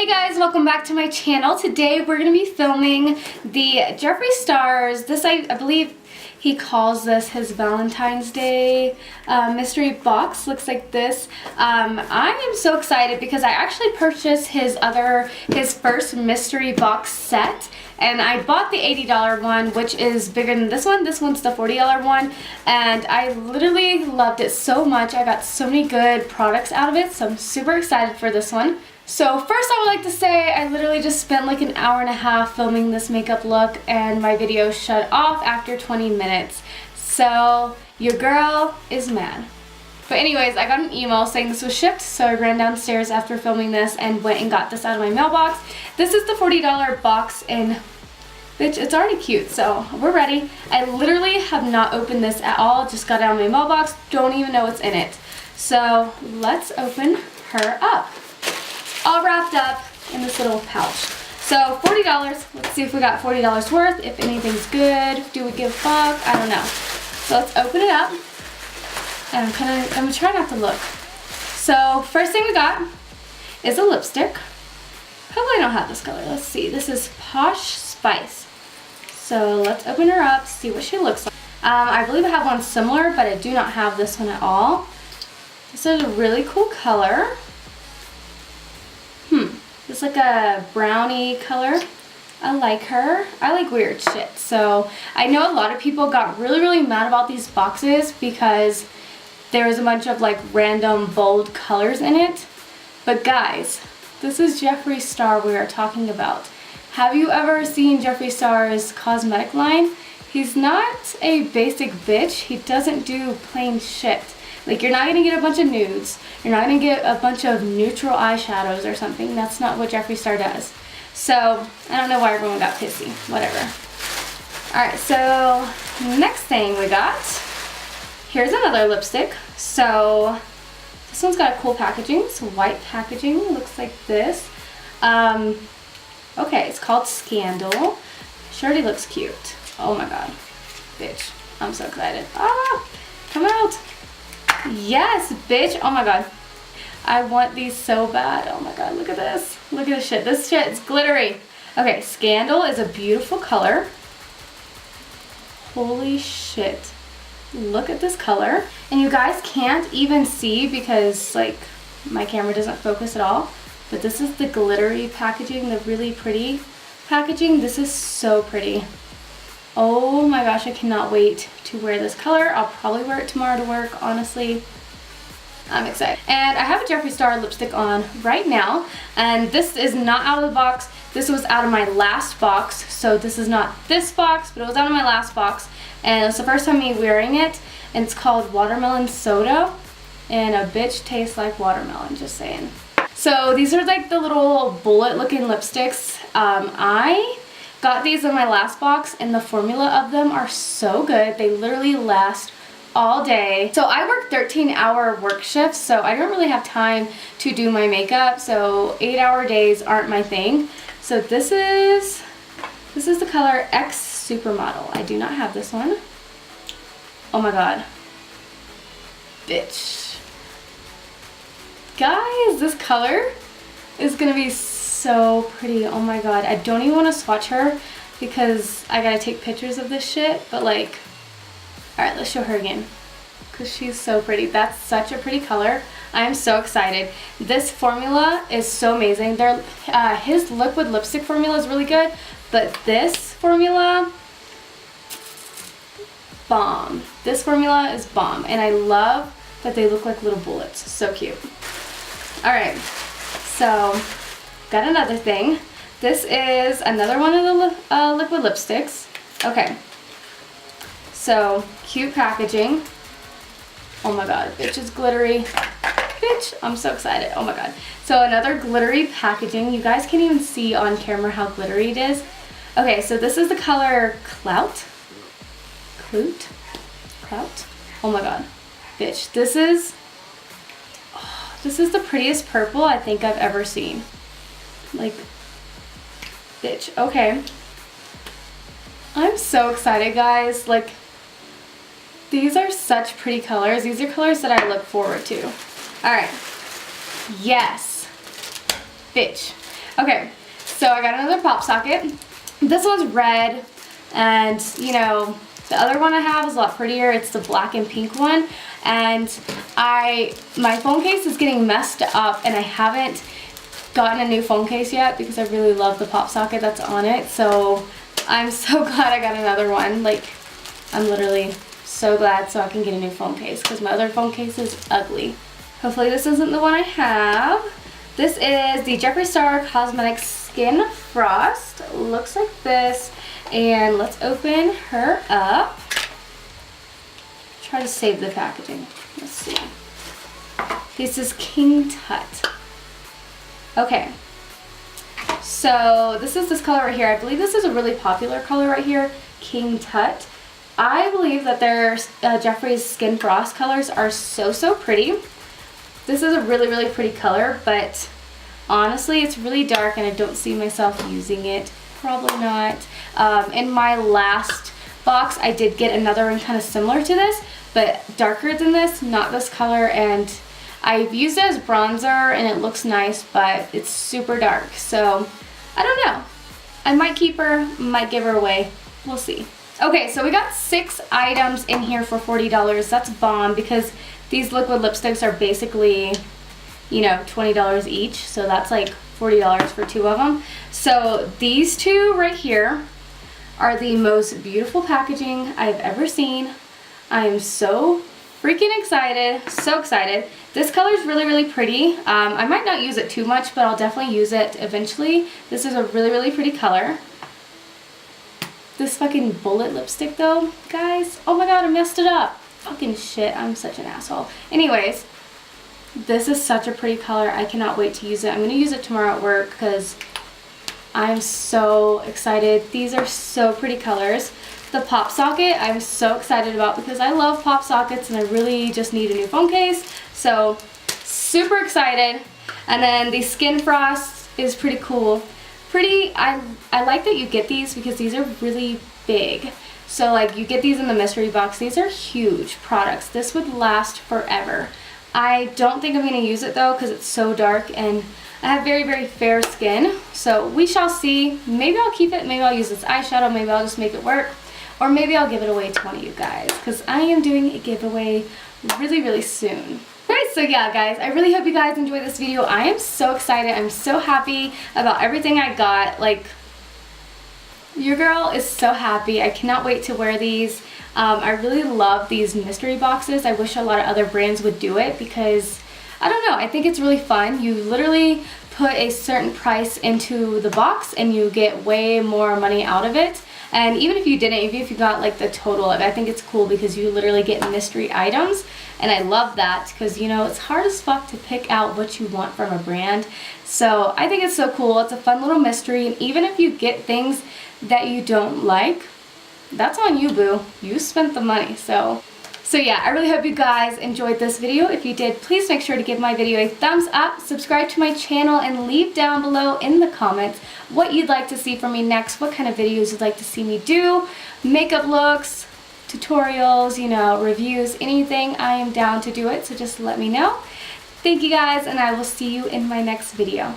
Hey guys, welcome back to my channel. Today we're going to be filming the Jeffree Stars. This, I believe he calls this his Valentine's Day mystery box. Looks like this. I am so excited because I actually purchased his first mystery box set. And I bought the $80 one, which is bigger than this one. This one's the $40 one. And I literally loved it so much. I got so many good products out of it. So I'm super excited for this one. So first I would like to say I literally just spent like an hour and a half filming this makeup look and my video shut off after 20 minutes. So your girl is mad. But anyways, I got an email saying this was shipped, so I ran downstairs after filming this and went and got this out of my mailbox. This is the $40 box and bitch, it's already cute, so we're ready. I literally have not opened this at all, just got it out of my mailbox, don't even know what's in it. So let's open her up. All wrapped up in this little pouch. So $40, let's see if we got $40 worth, if anything's good, do we give a fuck, I don't know. So let's open it up, and I'm gonna try not to look. So first thing we got is a lipstick. Hopefully I don't have this color, let's see. This is Posh Spice. So let's open her up, see what she looks like. I believe I have one similar, but I do not have this one at all. This is a really cool color. It's like a brownie color. I like her. I like weird shit. So I know a lot of people got really mad about these boxes because there was a bunch of like random bold colors in it. But guys, this is Jeffree Star we are talking about. Have you ever seen Jeffree Star's cosmetic line? He's not a basic bitch. He doesn't do plain shit. Like, you're not going to get a bunch of nudes. You're not going to get a bunch of neutral eyeshadows or something. That's not what Jeffree Star does. So, I don't know why everyone got pissy. Whatever. Alright, so next thing we got. Here's another lipstick. So, this one's got a cool packaging. It's white packaging. It looks like this. Okay, it's called Scandal. She already looks cute. Oh my god. Bitch. I'm so excited. Ah! Come out! Yes, bitch. Oh my god. I want these so bad. Oh my god, look at this. Look at this shit. This shit is glittery. Okay, Scandal is a beautiful color. Holy shit. Look at this color. And you guys can't even see because, like, my camera doesn't focus at all. But this is the glittery packaging, the really pretty packaging. This is so pretty. Oh my gosh, I cannot wait to wear this color. I'll probably wear it tomorrow to work, honestly. I'm excited. And I have a Jeffree Star lipstick on right now. And this is not out of the box. This was out of my last box. So this is not this box, but it was out of my last box. And it's the first time me wearing it. And it's called Watermelon Soda. And a bitch tastes like watermelon, just saying. So these are like the little bullet looking lipsticks. I got these in my last box and the formula of them are so good. They literally last all day. So I work 13-hour work shifts, so I don't really have time to do my makeup. So 8-hour days aren't my thing. So this is the color X Supermodel. I do not have this one. Oh my god. Bitch. Guys, this color is gonna be so pretty. Oh my god, I don't even want to swatch her because I gotta take pictures of this shit, but like, alright, let's show her again because she's so pretty. That's such a pretty color. I'm so excited. This formula is so amazing. His liquid lipstick formula is really good, but this formula, bomb. This formula is bomb, and I love that they look like little bullets. So cute. Alright, so got another thing. This is another one of the liquid lipsticks. Okay. So, cute packaging. Oh my god, bitch is glittery. Bitch, I'm so excited. Oh my god. So, another glittery packaging. You guys can't even see on camera how glittery it is. Okay, so this is the color Clout. Clout. Oh my god. Bitch, this is the prettiest purple I think I've ever seen. Like, bitch. Okay. I'm so excited, guys. Like, these are such pretty colors. These are colors that I look forward to. Alright. Yes. Bitch. Okay, so I got another pop socket. This one's red, and you know, the other one I have is a lot prettier. It's the black and pink one, and my phone case is getting messed up, and I haven't gotten a new phone case yet because I really love the pop socket that's on it. So I'm so glad I got another one. Like, I'm literally so glad so I can get a new phone case because my other phone case is ugly. Hopefully this isn't the one I have. This is the Jeffree Star Cosmetics Skin Frost. Looks like this. And let's open her up. Try to save the packaging. Let's see. This is King Tut. Okay. So this is this color right here. I believe this is a really popular color right here, King Tut. I believe that their Jeffree's Skin Frost colors are so pretty. This is a really pretty color, but honestly it's really dark and I don't see myself using it. Probably not. In my last box I did get another one kind of similar to this, but darker than this, not this color, and I've used it as bronzer and it looks nice, but it's super dark. So I don't know. I might keep her, might give her away. We'll see. Okay, so we got 6 items in here for $40. That's bomb because these liquid lipsticks are basically, you know, $20 each. So that's like $40 for 2 of them. So these 2 right here are the most beautiful packaging I've ever seen. I am so freaking excited, so excited. This color is really pretty. I might not use it too much, but I'll definitely use it eventually. This is a really pretty color. This fucking bullet lipstick though, guys, oh my god, I messed it up. Fucking shit, I'm such an asshole. Anyways, this is such a pretty color. I cannot wait to use it. I'm gonna use it tomorrow at work because I'm so excited. These are so pretty colors. The pop socket I'm so excited about because I love pop sockets and I really just need a new phone case. So super excited. And then the Skin Frost is pretty cool. I like that you get these because these are really big. So like you get these in the mystery box. These are huge products. This would last forever. I don't think I'm going to use it though because it's so dark and I have very fair skin. So we shall see. Maybe I'll keep it. Maybe I'll use this eyeshadow. Maybe I'll just make it work. Or maybe I'll give it away to one of you guys because I am doing a giveaway really soon. Alright, so yeah guys, I really hope you guys enjoyed this video. I am so excited. I'm so happy about everything I got. Like, your girl is so happy. I cannot wait to wear these. I really love these mystery boxes. I wish a lot of other brands would do it because, I don't know, I think it's really fun. You literally put a certain price into the box and you get way more money out of it. And even if you didn't, even if you got like the total of it, I think it's cool because you literally get mystery items. And I love that because, you know, it's hard as fuck to pick out what you want from a brand. So I think it's so cool. It's a fun little mystery. And even if you get things that you don't like, that's on you, boo. You spent the money. So yeah, I really hope you guys enjoyed this video. If you did, please make sure to give my video a thumbs up, subscribe to my channel, and leave down below in the comments what you'd like to see from me next, what kind of videos you'd like to see me do, makeup looks, tutorials, you know, reviews, anything. I am down to do it, so just let me know. Thank you guys, and I will see you in my next video.